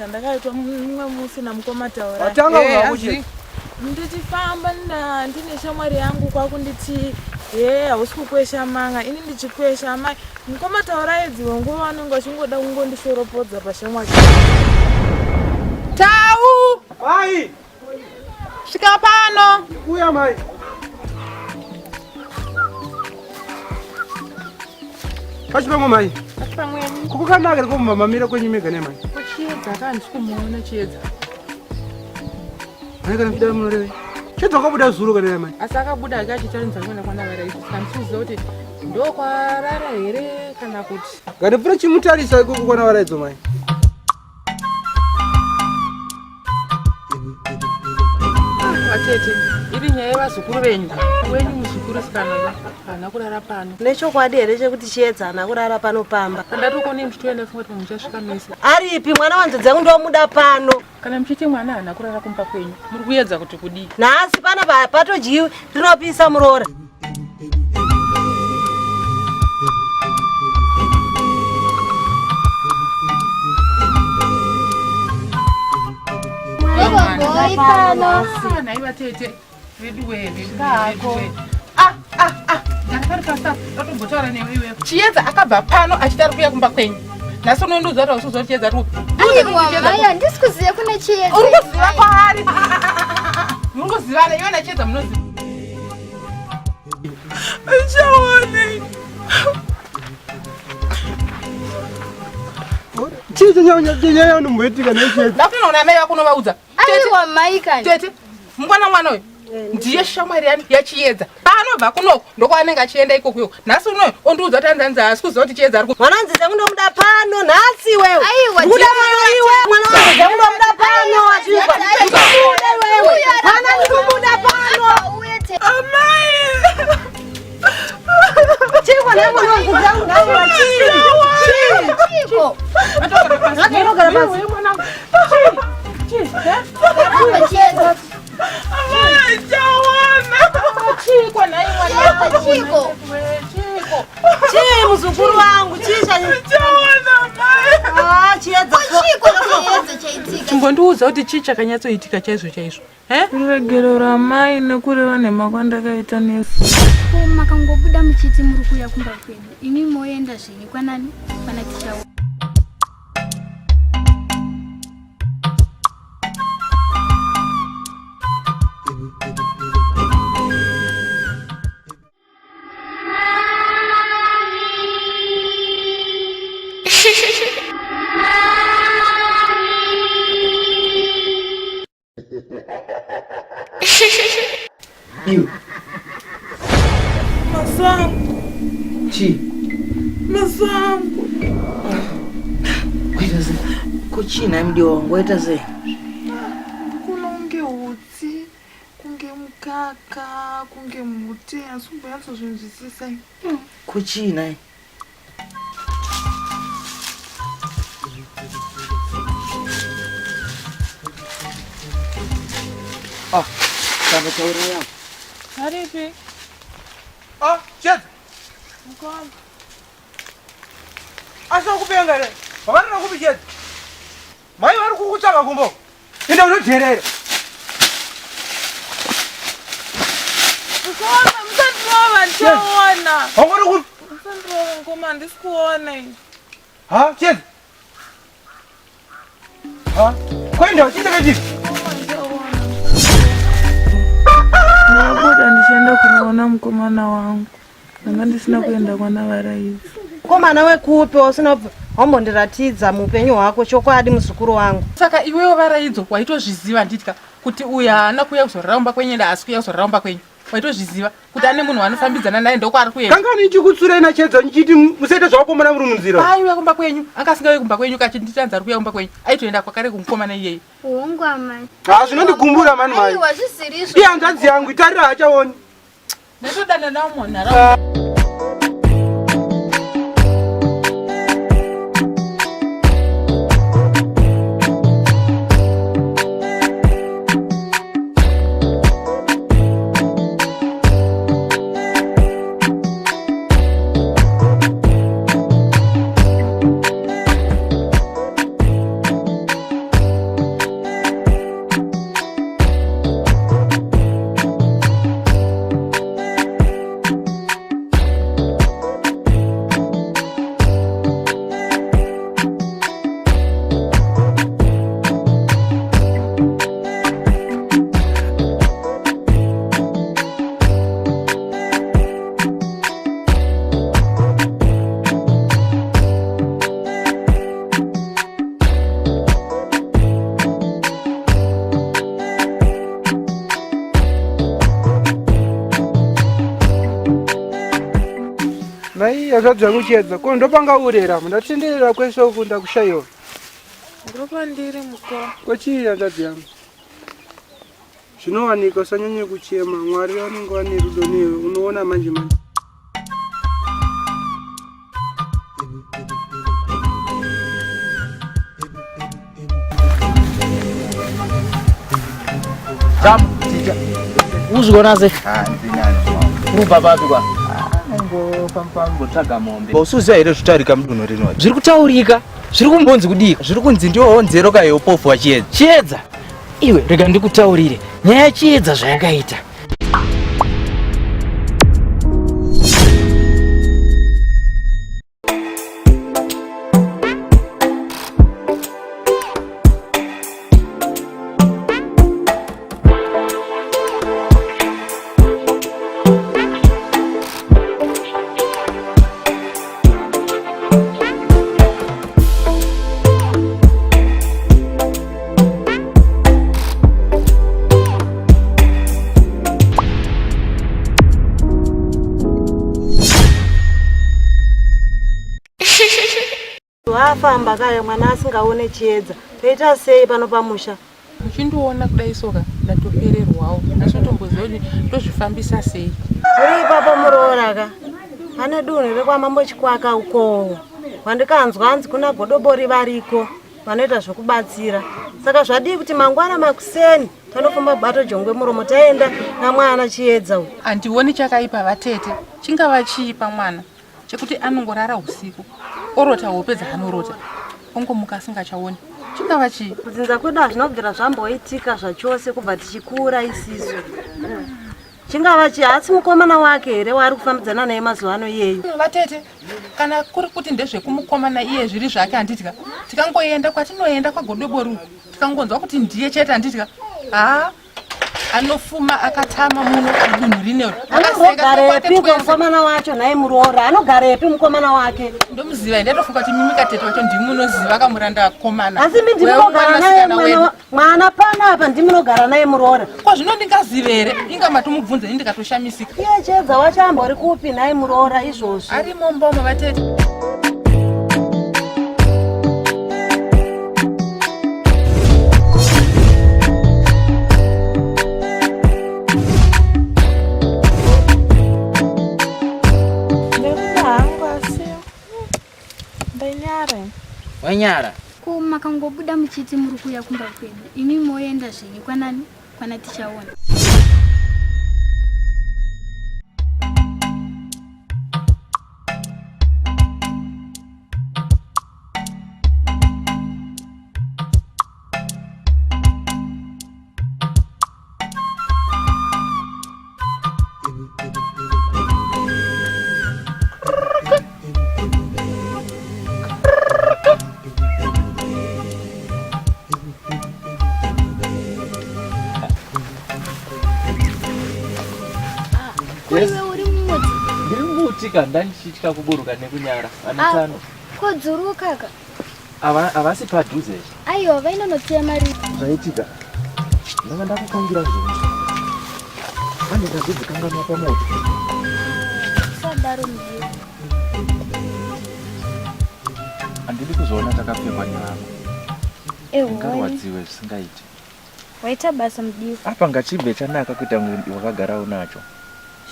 ndakaitwa mumwe musi namukoma taura. Watanga unakuchi. Ndichifamba ndine shamwari yangu kwakunditi hausi kukwesha manga ini ndichikwesha mai mukoma taura edziwe nguva vanenge vachingoda kungondishoropodza pashamwari. Tau! Mai! Svika pano! Uya mai! Pachipamwe mai? Pachipamwe ni? Kukukanaka kumamamira kwenyu mega ne mai? Kuchiedza kandi kumuona chiedza. Mai kana fidara munorewe? Chiedza kabuda zuru kana mai? Asi akabuda akachitarinza kwenda kwana varaisi. Kanisiuza kuti ndokwarara here kana kuti. Ngatipfura chimutarisa ikuku kwana varaidzo mai. Atete, iri nyaya yevazukuru venyu. Wenyu muzukuru sikana kana kurara pano. Nechokwadi here chekuti chiedza hana kurara pano pamba. Kandatokone mchitoenda funga kuti muchasvika mese. Aripi mwana wanzo dzangu ndomuda pano. Kana mchiti mwana hana kurara kumba kwenyu. Muri kuedza kuti kudii? Nhasi pana patojiwi rinopisa murora. Naiva tete. Veduwe. Chiedza akabva pano achitari kuya kumba kwenyu. Nhasi unondiudza kuti usizoti chiedza uri. Aiwa, ndisi kuziva kuna chiedza. Uri kuziva kwaari. Muri kuzivana iwe na chiedza munoziva. Achaone. Chiedza nyanya nomboitika nechiedza. Ndakunoona mai vako unovaudza. Aiwa mai kani. Tete, mwana uyu ndiye shamwari yachiedza. Paanobva kunoko ndokwaanenge achienda ikokwiyo. Nhasi unoyu ondiudza kuti anzanzi asi kuziva kuti chiedza ari mwana wanzo dzangu ndomuda pano nhasi wewe. Aiwa, muda mwana iwe mwana wanzo dzangu ndomuda pano achizwa. Muda wewe. Mwana ndikumuda pano. amai. Chiko na mwana wanzo dzangu ndawa chiri. Chiko. Ngatokera pasi. Chiedza. Amai, chawana. Chiko na iwe. Chiko. Chii muzukuru wangu chisha. Chawana mai. Chiedza. Chiko chiedza chaitika. Chimbondiudza kuti chii chakanyatsoitika chaizvo. Regero ramai nekureva nemako ndakaita nesu. Ko makangobuda muchiti muri kuya kumba kwenyu. Ini moenda zvenyu kwanani? Kana tichaona. Iu. Masangu. Chi. Masangu. Waita sei? Kuchina mdiwa wangu waita sei? Kunonge hutsi, kunge mukaka, kunge muti, asi kumboyatso zvinhu zvisisai. Kuchina. Kama taura yangu. Haripi? Chiedza. Mukoma. Asa kupenga re. Vavanana kupi chiedza. Mai vari kukutsvaka kumbo. Enda unodherera. Mukoma, musandirova ndichaona. Haungori kupi? Musandirova mukoma, handisi kuona ini. Ha, chiedza. Ha? Kwenda chiedza kachini. Ndabuda ndichienda kunoona mukomana wangu. Ndanga ndisina kuenda kwana varaidzi. Mukomana wekupi usina wambondiratidza muupenyu hwako chokwadi muzukuru wangu. Saka iwewo varaidzo waitozviziva nditka kuti uyu haana kuya kuzorora kumba kwenyu ende asi kuya kuzorora kumba kwenyu. waitozviziva kuti ane munhu wanofambidzana naye ndokwari kuenda. Kanga nichikutsura ina chedza nichiti musaita zvakomana muri munzira. Aiuya kumba kwenyu, akasingauye kumba kwenyu kachinditadza ari kuya kumba kwenyu. Aitoenda kwakare kumukomana iyeye. Uongwa mai. Zvinondigumbura mani mai. Aiwa zvisirizo. Iye hanzvadzi yangu itarira hachaoni. Ndotodana nawo munharaunda. Mai yazvadzi yangu chiedza ko ndopanga urera mundatenderera kwese uku ndakushayiwa. Ndoropa ndiri mukoma. Kochii hanzvadzi yangu? Zvinowanika usanyanye kuchema, Mwari anenge ane rudo newe, unoona manje manje. Uzvikona sei? Ndinani. Urubva papi kwa? Ngotsvaga mombe. Usuziva here zvitarika mudunhu rino? Zviri kutaurika, zviri kumbonzi kudika. Zviri kunzi ndiwo nzero kayo upofu wachiedza. Chiedza? Iwe rega ndikutaurire. Nyaya yachiedza zvayakaita. Wafamba kare mwana asingaone chiedza. Toita sei pano pamusha? Muchindiona kudai soka ndatopererwawo. Nasotomboziva kuti ndozvifambisa sei. Uri ipapo muroora ka. Pane dunhu rekwamambo Chikwaka uko. Wandikanzwa anzi kuna godobori variko. Vanoita zvokubatsira. Saka zvadii kuti mangwana makuseni tanofamba bato jongwe muromo taenda namwana chiedza uyu. Andioni chakaipa vatete. Chingava chiipa mwana. Chekuti anongorara usiku. Orota hope dzanorota. Ongomuka asingachaoni. Chingava chii? Kudzinza kwedu hazvinobvira zvamboitika zvachose kubva tichikura isisu. Chingava chii? Asi mukomana wake here waari kufambidzana naye mazuva ano iyeyu? Vatete, kana kuri kuti ndezvekumukomana iye zviri zvake handitya. Tikangoenda kwatinoenda kwagodobori. Tikangonzwa kuti ndiye chete handitya. Anofuma akatama muno kudunhu rinero. Anogarepi mukomana wacho naye muroora? Anogarepi mukomana wake? Ndomuziva ndatofunga kuti mimi katete wacho ndimunoziva akamuranda komana. Asi mimi ndimunogara naye mwana pana apa ndimunogara naye muroora. Ko zvino ndingazive here? Inga matomubvunze ndikatoshamisika. Iye chiedza wacho ambori kupi naye muroora izvozvo? Ari mombomo vatete. Wanyara. Ko makangobuda muchiti muri kuya kumba kwedu. Imi moenda zvenyu kwanani? Kwana tichaona. Ndirimutika ndandichitka kuburuka nekunyara. Anotano. Kodzuruka ka. Avasi padhuze. Aiwa vainonotiya mari. Zvaitika. Ndanga ndakukangira zvinhu. Vane ndazodzikanganwa pamoto. Sadaro mdiyo. Andidi kuzoona takapfekwa nevangu. Ewo. Ngawadziwe zvisingaiti. Waita basa mdiyo. Apa ngachibve chanaka kuita wakagara unacho.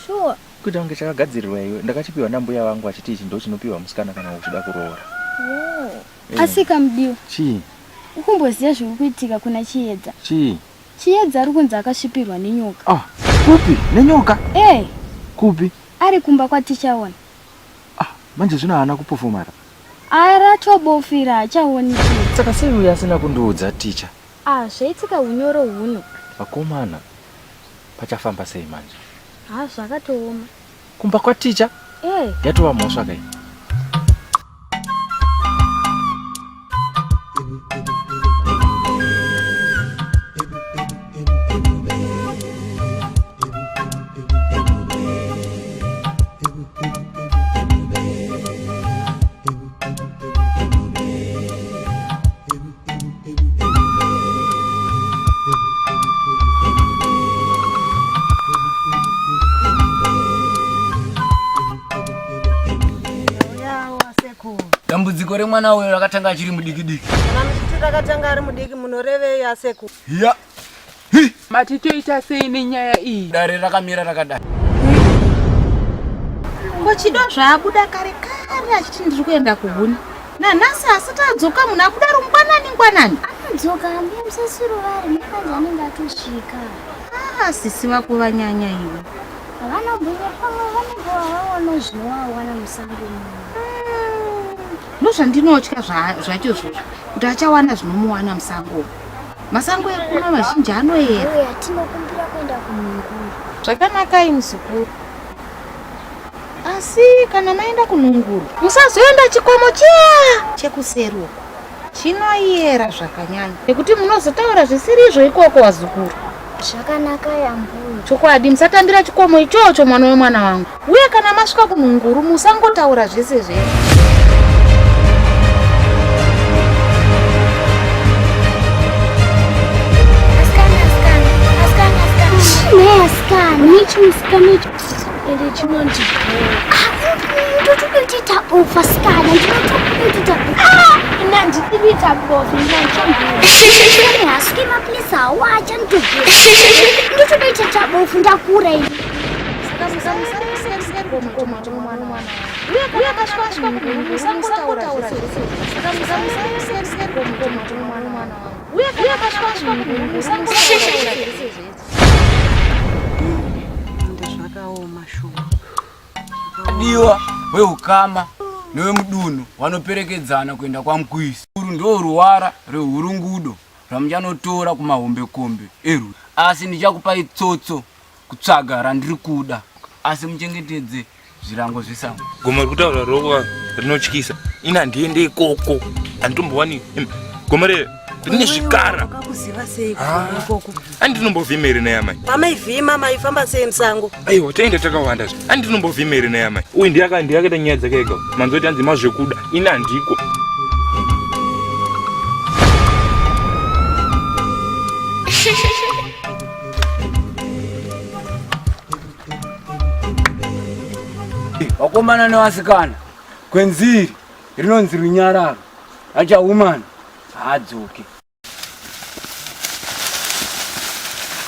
Sure. Kuita kunge chakagadzirirwa iwe. Ndakachipiwa nambuya vangu achiti ichi ndo chinopiwa musikana kana uchida kuroora. Wow. Asika mdiyo. Chii? Ukumboziya zviri kuitika kuna Chiedza. Chii? Chiedza ari kunzi akasvipirwa nenyoka. Ah, kupi? Nenyoka? Kupi? Ari kumba kwatichaona. Manje zvino haana kupofumara. Aratobofira achaoni Chiedza. Saka sei uyo asina kundiudza ticha? Zvaitika unyoro huno. Vakomana pachafamba sei manje? Zvakatooma. Kumba kwaticha? Yatova mhosva kai? Dambudziko remwana uyo rakatanga achiri mudiki-diki. Kana muchiti rakatanga ari mudiki munorevei aseku? Ya. Matitoita sei nenyaya iyi? Dare rakamira rakadai. Kochido zvaabuda kare achiti ndiri kuenda kuhuni. Nanhasi asati adzoka munhu akuda rungwanani. Anodzoka ambuya Musasiro vari nekanzi anenge atosvika. Sisi vako vanyanya iwe. Vanobhuya pamwe vanenge vavaona zvinovawana musango muno. Ndozvandinotya zvacho zvozvo kuti achawana zvinomuwana musango. Masango ekuno mazhinji anoyera. Uye atinokumbira kuenda kunhunguru. Zvakanaka imuzukuru. Asi kana maenda kunhunguru musazoenda chikomo chekuseri uko. Chinoyera zvakanyanya nekuti munozotaura zvisizvo ikoko wazukuru. Zvakanaka yambuya. Chokwadi musatambira chikomo ichocho mwana wemwana wangu. Uye kana masvika kunhunguru musangotaura zvese zvese. Musikana ende chinonzi ndotikuita ofa skana ndinotokuita nandidivita bofu ndachambua hasuke maplisi awacha ndotokuita chabofu ndakura ini Diwa weukama newemudunhu vanoperekedzana kuenda kwaMkwisi. Uru ndo ruwara rehurungudo rwamuchanotora kumahombekombe eru. Asi ndichakupai tsotso kutsvaga randiri kuda. Asi muchengetedze zvirango zvesango. Goma rikutaura roko rinotyisa. Ina ndiende ikoko. Anditombowani. Goma rine zvikara. Wakakuziva sei ikoko? Andinombovhimeri neyamai. Pamaivhima maifamba sei musango? Aiwa taenda takawanda. Andinombovhimeri neyamai. Uye ndiyakaita nyaya dzakega. Manzoti anzi mazvekuda. Ina ndiko. Vakomana nevasikana kwenziri rinonzi runyararo achaumana haadzoke.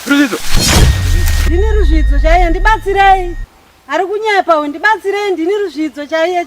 Ruzvidzo. Ndini Ruzvidzo chaiye ndibatsirei. Ari kunyepa we ndibatsirei ndini Ruzvidzo chaiye.